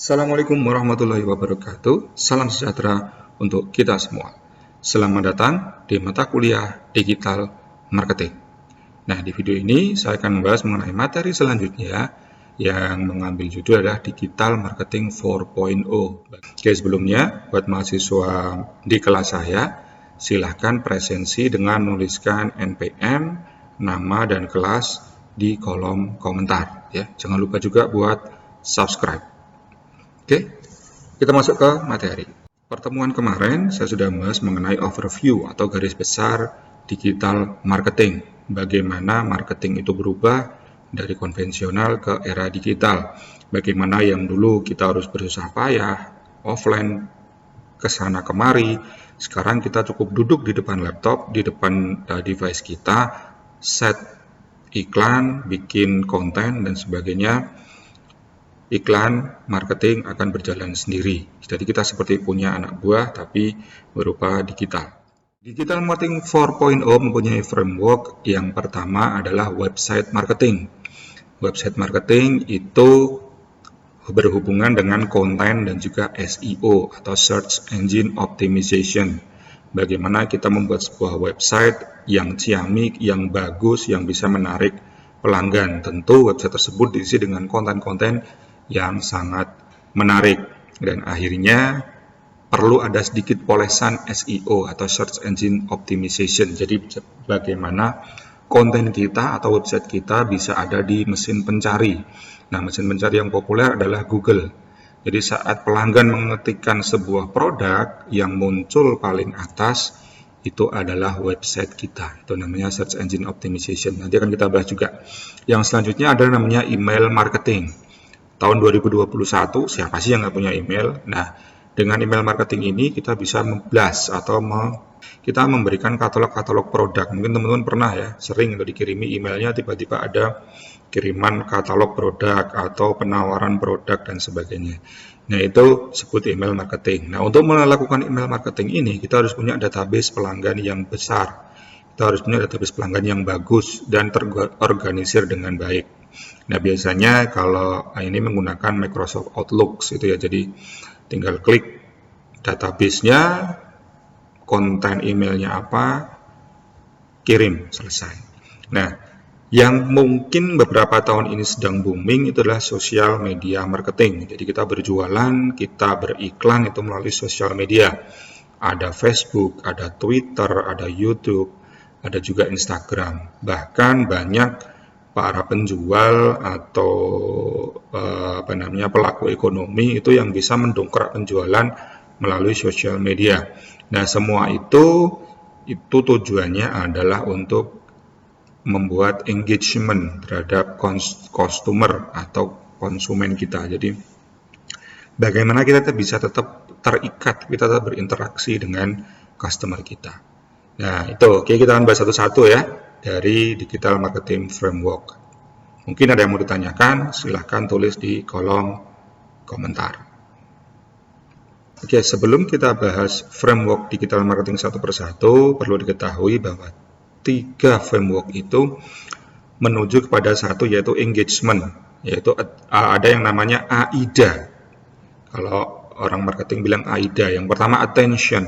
Assalamualaikum warahmatullahi wabarakatuh. Salam sejahtera untuk kita semua. Selamat datang di mata kuliah Digital Marketing. Nah, di video ini saya akan membahas mengenai materi selanjutnya yang mengambil judul adalah Digital Marketing 4.0. Oke, sebelumnya buat mahasiswa di kelas saya, silahkan presensi dengan menuliskan NPM, nama dan kelas di kolom komentar. Ya, jangan lupa juga buat subscribe. Oke, kita masuk ke materi. Pertemuan kemarin saya sudah membahas mengenai overview atau garis besar digital marketing. Bagaimana marketing itu berubah dari konvensional ke era digital. Bagaimana yang dulu kita harus bersusah payah, offline, kesana kemari. Sekarang kita cukup duduk di depan laptop, di depan device kita, set iklan, bikin konten, dan sebagainya. Iklan marketing akan berjalan sendiri. Jadi kita seperti punya anak buah tapi berupa digital. Digital Marketing 4.0 mempunyai framework. Yang pertama adalah website marketing. Website marketing itu berhubungan dengan konten dan juga SEO atau Search Engine Optimization. Bagaimana kita membuat sebuah website yang ciamik, yang bagus, yang bisa menarik pelanggan. Tentu website tersebut diisi dengan konten-konten yang sangat menarik, dan akhirnya perlu ada sedikit polesan SEO atau Search Engine Optimization. Jadi bagaimana konten kita atau website kita bisa ada di mesin pencari. Nah, mesin pencari yang populer adalah Google. Jadi saat pelanggan mengetikkan sebuah produk, yang muncul paling atas itu adalah website kita. Itu namanya Search Engine Optimization. Nanti akan kita bahas juga. Yang selanjutnya adalah namanya email marketing. Tahun 2021, siapa sih yang nggak punya email? Nah, dengan email marketing ini kita bisa memblast atau kita memberikan katalog-katalog produk. Mungkin teman-teman pernah ya, sering itu dikirimi emailnya tiba-tiba ada kiriman katalog produk atau penawaran produk dan sebagainya. Nah, itu sebut email marketing. Nah, untuk melakukan email marketing ini, kita harus punya database pelanggan yang besar. Kita harus punya database pelanggan yang bagus dan terorganisir dengan baik. Nah, biasanya kalau ini menggunakan Microsoft Outlook itu ya, jadi tinggal klik database-nya, konten emailnya apa, kirim, selesai. Nah, yang mungkin beberapa tahun ini sedang booming itu adalah social media marketing. Jadi kita berjualan, kita beriklan itu melalui social media. Ada Facebook, ada Twitter, ada YouTube, ada juga Instagram. Bahkan banyak para penjual atau pelaku ekonomi itu yang bisa mendongkrak penjualan melalui sosial media. Nah, semua itu tujuannya adalah untuk membuat engagement terhadap customer atau konsumen kita. Jadi bagaimana kita bisa tetap terikat, kita tetap berinteraksi dengan customer kita. Nah, itu oke, kita akan bahas satu-satu ya dari Digital Marketing Framework. Mungkin ada yang mau ditanyakan, silahkan tulis di kolom komentar. Oke, sebelum kita bahas framework Digital Marketing satu persatu, perlu diketahui bahwa 3 framework itu menuju kepada satu, yaitu engagement, yaitu ada yang namanya AIDA. Kalau orang marketing bilang AIDA, yang pertama attention,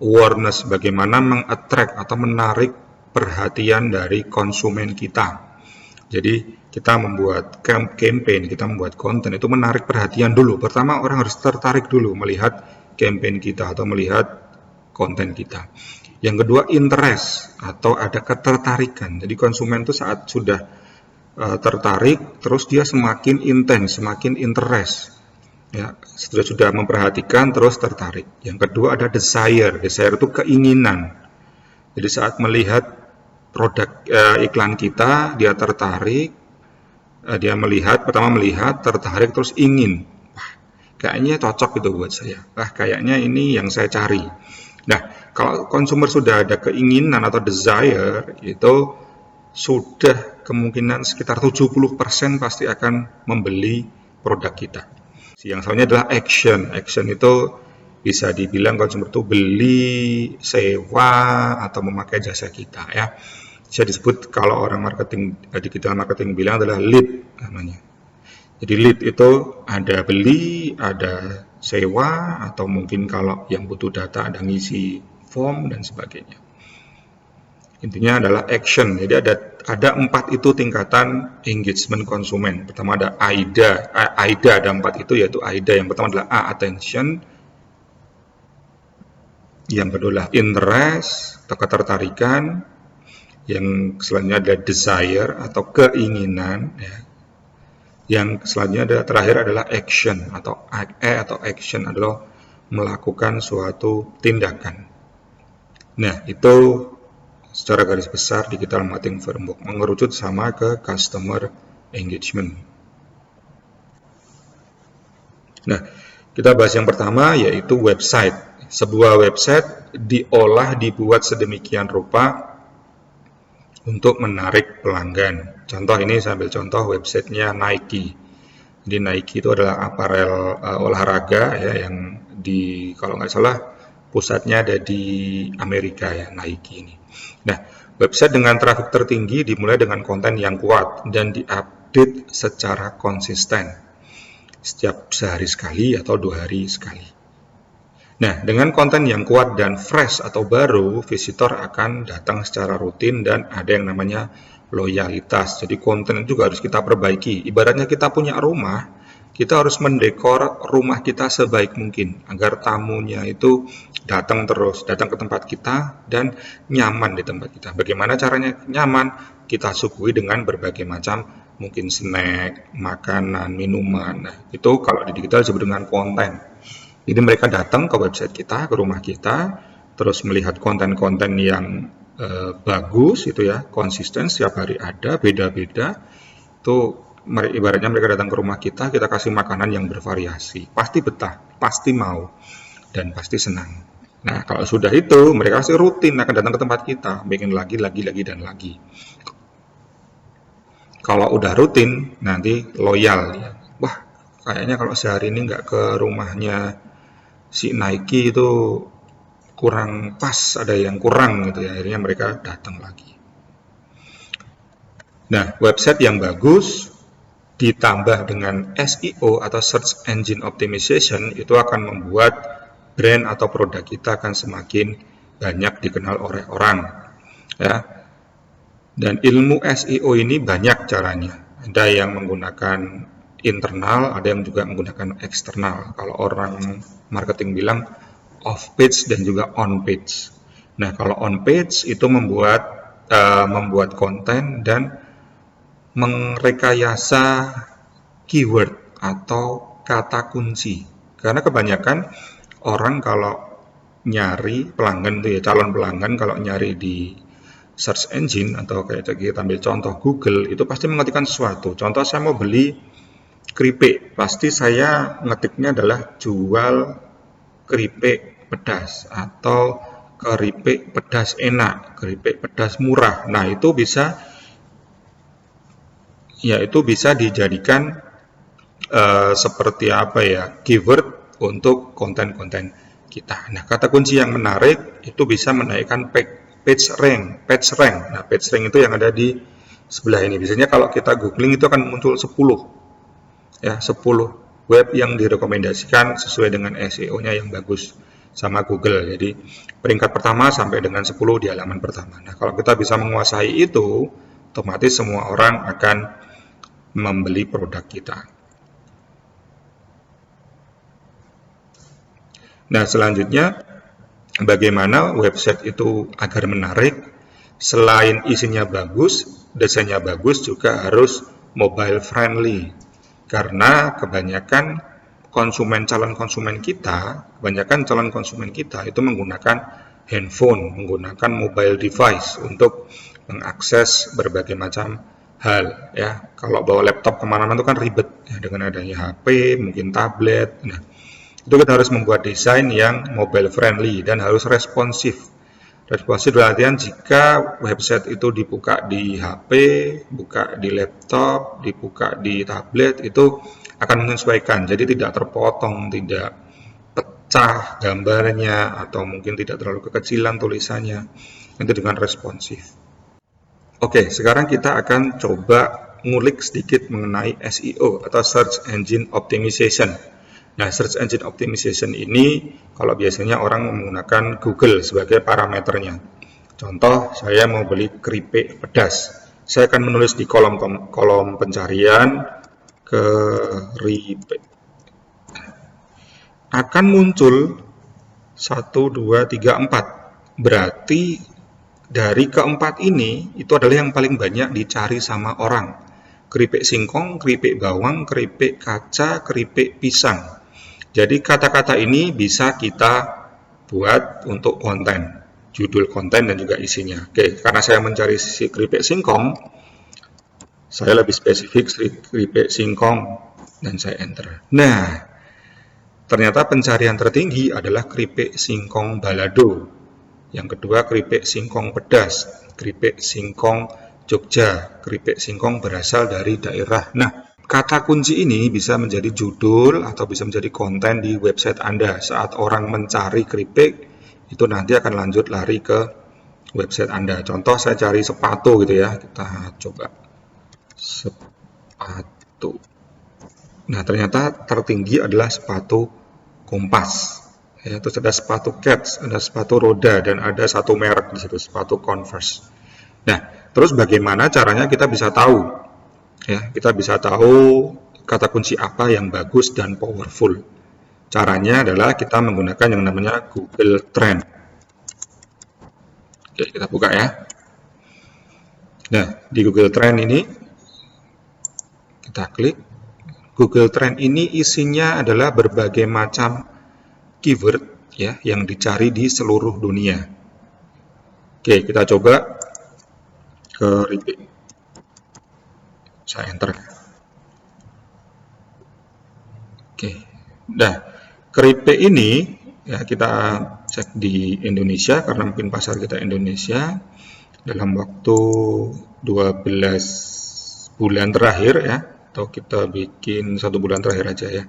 awareness, bagaimana meng-attract atau menarik perhatian dari konsumen kita. Jadi kita membuat campaign, kita membuat konten itu menarik perhatian dulu. Pertama orang harus tertarik dulu melihat campaign kita atau melihat konten kita. Yang kedua interest atau ada ketertarikan. Jadi konsumen itu saat sudah tertarik, terus dia semakin intens, semakin interest. Ya, sudah memperhatikan terus tertarik. Yang kedua ada desire itu keinginan. Jadi saat melihat produk iklan kita, dia tertarik, dia pertama melihat, tertarik, terus ingin. Wah, kayaknya cocok itu buat saya. Kayaknya ini yang saya cari. Nah, kalau konsumer sudah ada keinginan atau desire, itu sudah kemungkinan sekitar 70% pasti akan membeli produk kita. Yang selanjutnya adalah action. Action itu bisa dibilang konsumer itu beli, sewa, atau memakai jasa kita ya. Bisa disebut kalau orang marketing, digital marketing bilang adalah lead namanya. Jadi lead itu ada beli, ada sewa, atau mungkin kalau yang butuh data ada ngisi form dan sebagainya. Intinya adalah action. Jadi ada 4 itu tingkatan engagement konsumen. Pertama ada AIDA. AIDA ada 4 itu, yaitu AIDA. Yang pertama adalah A, attention. Yang kedua adalah interest atau ketertarikan. Yang selanjutnya adalah desire atau keinginan. Ya. Yang selanjutnya terakhir adalah action atau action adalah melakukan suatu tindakan. Nah, itu secara garis besar digital marketing framework mengerucut sama ke customer engagement. Nah, kita bahas yang pertama yaitu website. Sebuah website dibuat sedemikian rupa untuk menarik pelanggan. Contoh ini saya ambil contoh websitenya Nike. Jadi Nike itu adalah aparel olahraga ya, yang kalau nggak salah pusatnya ada di Amerika ya, Nike ini. Nah, website dengan traffic tertinggi dimulai dengan konten yang kuat dan diupdate secara konsisten setiap sehari sekali atau 2 hari sekali. Nah, dengan konten yang kuat dan fresh atau baru, visitor akan datang secara rutin dan ada yang namanya loyalitas. Jadi konten juga harus kita perbaiki. Ibaratnya kita punya rumah, kita harus mendekor rumah kita sebaik mungkin agar tamunya itu datang ke tempat kita dan nyaman di tempat kita. Bagaimana caranya nyaman? Kita suguhi dengan berbagai macam mungkin snack, makanan, minuman. Nah, itu kalau di digital disebut dengan konten. Jadi mereka datang ke website kita, ke rumah kita, terus melihat konten-konten yang bagus, itu ya, konsisten, setiap hari ada, beda-beda. Itu ibaratnya mereka datang ke rumah kita kasih makanan yang bervariasi. Pasti betah, pasti mau, dan pasti senang. Nah, kalau sudah itu, mereka pasti rutin akan datang ke tempat kita, bikin lagi, dan lagi. Kalau udah rutin, nanti loyal. Ya. Wah, kayaknya kalau sehari ini nggak ke rumahnya si Nike itu kurang pas, ada yang kurang gitu ya, akhirnya mereka datang lagi. Nah, website yang bagus ditambah dengan SEO atau Search Engine Optimization itu akan membuat brand atau produk kita akan semakin banyak dikenal oleh orang ya. Dan ilmu SEO ini banyak caranya. Ada yang menggunakan internal, ada yang juga menggunakan eksternal. Kalau orang marketing bilang off page dan juga on page. Nah, kalau on page itu membuat konten dan merekayasa keyword atau kata kunci. Karena kebanyakan orang kalau nyari pelanggan itu ya, calon pelanggan kalau nyari di search engine atau kayak kita ambil contoh Google, itu pasti mengetikkan sesuatu. Contoh saya mau beli keripik, pasti saya ngetiknya adalah jual keripik pedas atau keripik pedas enak, keripik pedas murah. Nah, itu bisa dijadikan seperti apa ya, keyword untuk konten-konten kita. Nah, kata kunci yang menarik itu bisa menaikkan page rank. Nah, page rank itu yang ada di sebelah ini. Biasanya kalau kita googling itu akan muncul 10 web yang direkomendasikan sesuai dengan SEO-nya yang bagus sama Google. Jadi peringkat pertama sampai dengan 10 di halaman pertama. Nah, kalau kita bisa menguasai itu, otomatis semua orang akan membeli produk kita. Nah, selanjutnya bagaimana website itu agar menarik? Selain isinya bagus, desainnya bagus, juga harus mobile friendly. Karena kebanyakan calon konsumen kita itu menggunakan handphone, menggunakan mobile device untuk mengakses berbagai macam hal ya. Kalau bawa laptop kemana-mana itu kan ribet ya, dengan adanya HP, mungkin tablet. Nah, itu kita harus membuat desain yang mobile friendly dan harus responsif. Responsif dalam artian jika website itu dibuka di HP, buka di laptop, dibuka di tablet, itu akan menyesuaikan. Jadi tidak terpotong, tidak pecah gambarnya, atau mungkin tidak terlalu kekecilan tulisannya. Itu dengan responsif. Oke, sekarang kita akan coba ngulik sedikit mengenai SEO atau Search Engine Optimization. Nah, Search Engine Optimization ini kalau biasanya orang menggunakan Google sebagai parameternya. Contoh, saya mau beli keripik pedas. Saya akan menulis di kolom pencarian keripik. Akan muncul 1, 2, 3, 4. Berarti dari keempat ini, itu adalah yang paling banyak dicari sama orang. Keripik singkong, keripik bawang, keripik kaca, keripik pisang. Jadi kata-kata ini bisa kita buat untuk konten. Judul konten dan juga isinya. Oke, karena saya mencari keripik singkong, saya lebih spesifik keripik singkong dan saya enter. Nah, ternyata pencarian tertinggi adalah keripik singkong balado. Yang kedua keripik singkong pedas, keripik singkong Jogja, keripik singkong berasal dari daerah. Nah, kata kunci ini bisa menjadi judul atau bisa menjadi konten di website Anda. Saat orang mencari keripik, itu nanti akan lanjut lari ke website Anda. Contoh saya cari sepatu gitu ya, kita coba sepatu. Nah, ternyata tertinggi adalah sepatu Kompas. Ya, terus ada sepatu Keds, ada sepatu roda, dan ada satu merek di situ, sepatu Converse. Nah, terus bagaimana caranya kita bisa tahu? Ya, kita bisa tahu kata kunci apa yang bagus dan powerful. Caranya adalah kita menggunakan yang namanya Google Trend. Oke, kita buka ya. Nah, di Google Trend ini, kita klik. Google Trend ini isinya adalah berbagai macam keyword ya yang dicari di seluruh dunia. Oke, kita coba keripik. Saya enter. Oke. Nah, keripik ini ya kita cek di Indonesia karena mungkin pasar kita Indonesia dalam waktu 12 bulan terakhir ya, atau kita bikin 1 bulan terakhir aja ya.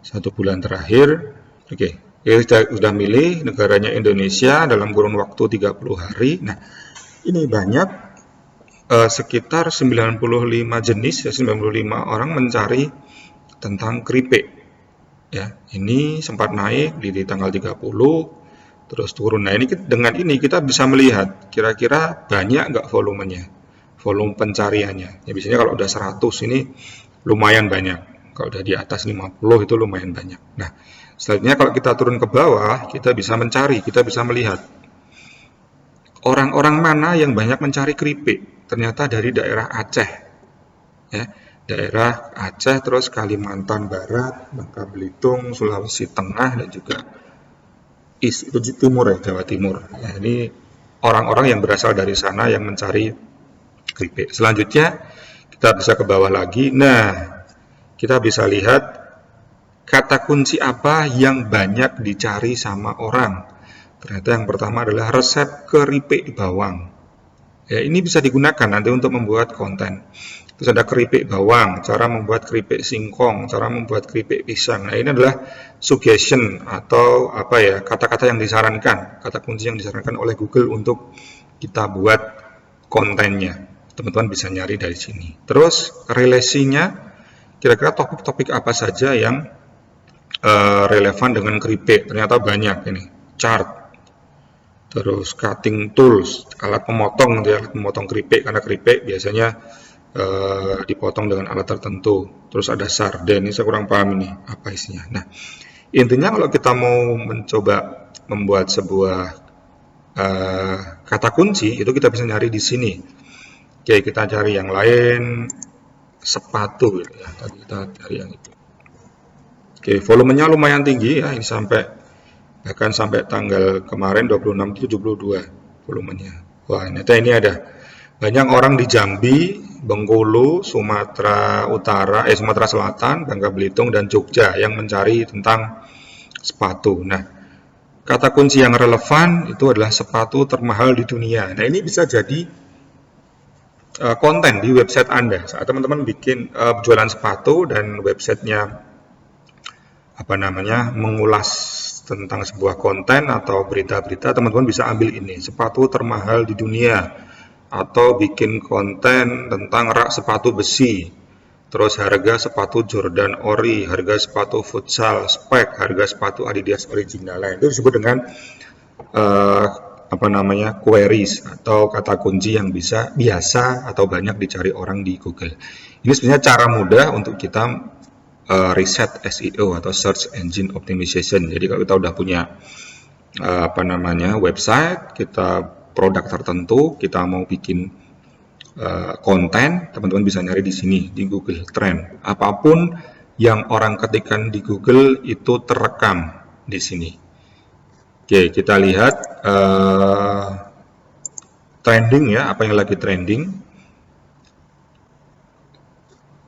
1 bulan terakhir. Oke, kita sudah milih negaranya Indonesia dalam kurun waktu 30 hari. Nah, ini banyak sekitar 95 jenis ya, 95 orang mencari tentang keripik. Ya, ini sempat naik di tanggal 30 terus turun. Nah, ini dengan ini kita bisa melihat kira-kira banyak nggak volumenya, volume pencariannya. Ya, biasanya kalau udah 100 ini lumayan banyak. Kalau udah di atas 50 itu lumayan banyak. Nah, selanjutnya kalau kita turun ke bawah, kita bisa mencari, kita bisa melihat orang-orang mana yang banyak mencari keripik. Ternyata dari daerah Aceh. Ya, daerah Aceh, terus Kalimantan Barat, Bangka Belitung, Sulawesi Tengah, dan juga itu Timur ya, Jawa Timur. Ya, ini orang-orang yang berasal dari sana yang mencari keripik. Selanjutnya kita bisa ke bawah lagi. Nah, kita bisa lihat kata kunci apa yang banyak dicari sama orang. Ternyata yang pertama adalah resep keripik bawang. Ya, ini bisa digunakan nanti untuk membuat konten. Terus ada keripik bawang, cara membuat keripik singkong, cara membuat keripik pisang. Nah, ini adalah suggestion atau apa ya, kata-kata yang disarankan, kata kunci yang disarankan oleh Google untuk kita buat kontennya. Teman-teman bisa nyari dari sini. Terus relasinya, kira-kira topik-topik apa saja yang relevan dengan keripik. Ternyata banyak ini. Chart, terus cutting tools, alat pemotong, alat pemotong keripik, karena keripik biasanya dipotong dengan alat tertentu. Terus ada sarden, ini saya kurang paham ini apa isinya. Nah, intinya kalau kita mau mencoba membuat sebuah kata kunci, itu kita bisa nyari di sini. Oke, kita cari yang lain, sepatu gitu ya. Tadi kita cari yang itu. Oke, volumenya lumayan tinggi ya, ini bahkan sampai tanggal kemarin 26 itu 72 volumenya. Wah, ternyata ini ada banyak orang di Jambi, Bengkulu, Sumatera Utara, Sumatera Selatan, Bangka Belitung, dan Jogja yang mencari tentang sepatu. Nah, kata kunci yang relevan itu adalah sepatu termahal di dunia. Nah, ini bisa jadi konten di website Anda. Saat teman-teman bikin jualan sepatu dan websitenya mengulas tentang sebuah konten atau berita-berita, teman-teman bisa ambil ini, sepatu termahal di dunia. atau bikin konten tentang rak sepatu besi, terus harga sepatu Jordan Ori, harga sepatu futsal, spek, harga sepatu Adidas original. Itu disebut dengan queries atau kata kunci yang biasa atau banyak dicari orang di Google. Ini sebenarnya cara mudah untuk kita riset SEO atau Search Engine Optimization. Jadi kalau kita udah punya website, kita produk tertentu, kita mau bikin konten, teman-teman bisa nyari di sini di Google Trend. Apapun yang orang ketikkan di Google itu terekam di sini. Oke, kita lihat trending ya, apa yang lagi trending.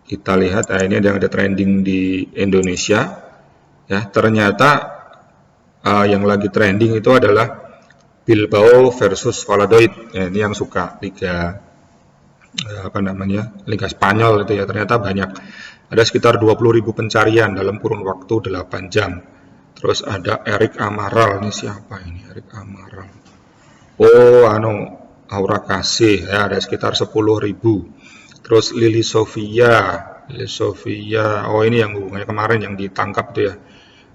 Kita lihat, ini ada trending di Indonesia. Ya, ternyata yang lagi trending itu adalah Bilbao versus Valladolid. Ya, ini yang suka liga Liga Spanyol itu ya. Ternyata banyak. Ada sekitar 20.000 pencarian dalam kurun waktu 8 jam. Terus ada Erik Amaral. Ini siapa ini? Erik Amaral. Oh, Aura Kasih ya, ada sekitar 10.000. Terus Lili Sofia. Oh, ini yang hubungannya kemarin yang ditangkap tuh ya.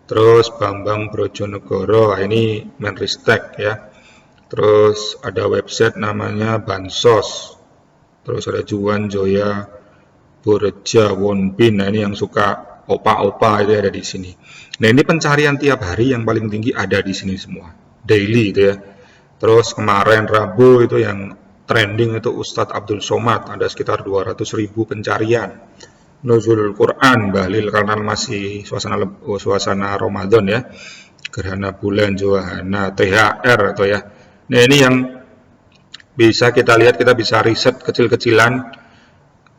Terus Bambang Brojonegoro, ini Menristek ya. Terus ada website namanya Bansos. Terus ada Juan Joya Borja Wonbin. Nah, ini yang suka opa-opa itu ada di sini. Nah, ini pencarian tiap hari yang paling tinggi ada di sini semua. Daily itu ya. Terus kemarin Rabu itu yang trending itu Ustadz Abdul Somad, ada sekitar 200.000 pencarian. Nuzulul Quran, Bahlil karena masih suasana Ramadan ya. Gerhana bulan Johana, THR atau ya. Nah, ini yang bisa kita lihat, kita bisa riset kecil-kecilan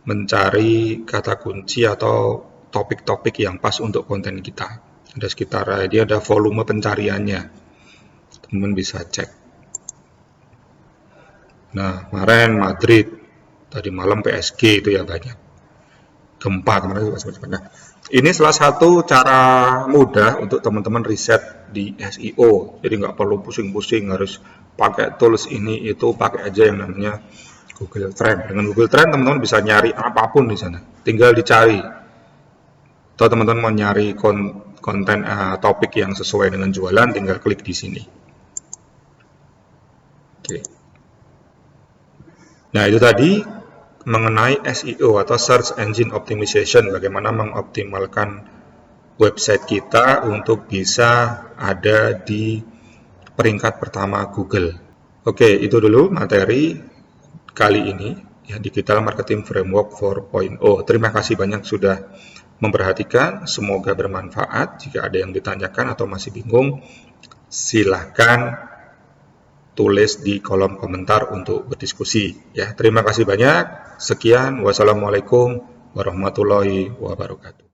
mencari kata kunci atau topik-topik yang pas untuk konten kita. Ada sekitar, dia ada volume pencariannya. Teman-teman bisa cek. Nah, kemarin Madrid, tadi malam PSG itu ya banyak. Gempa kemarin juga sempat. Nah, ini salah satu cara mudah untuk teman-teman riset di SEO. Jadi nggak perlu pusing-pusing harus pakai tools ini itu, pakai aja yang namanya Google Trend. Dengan Google Trend teman-teman bisa nyari apapun di sana. Tinggal dicari. Atau teman-teman mau nyari konten topik yang sesuai dengan jualan, tinggal klik di sini. Oke. Nah, itu tadi mengenai SEO atau Search Engine Optimization, bagaimana mengoptimalkan website kita untuk bisa ada di peringkat pertama Google. Oke, itu dulu materi kali ini ya, Digital Marketing Framework 4.0. Terima kasih banyak sudah memperhatikan, semoga bermanfaat. Jika ada yang ditanyakan atau masih bingung, silahkan tulis di kolom komentar untuk berdiskusi ya. Terima kasih banyak. Sekian, wassalamualaikum warahmatullahi wabarakatuh.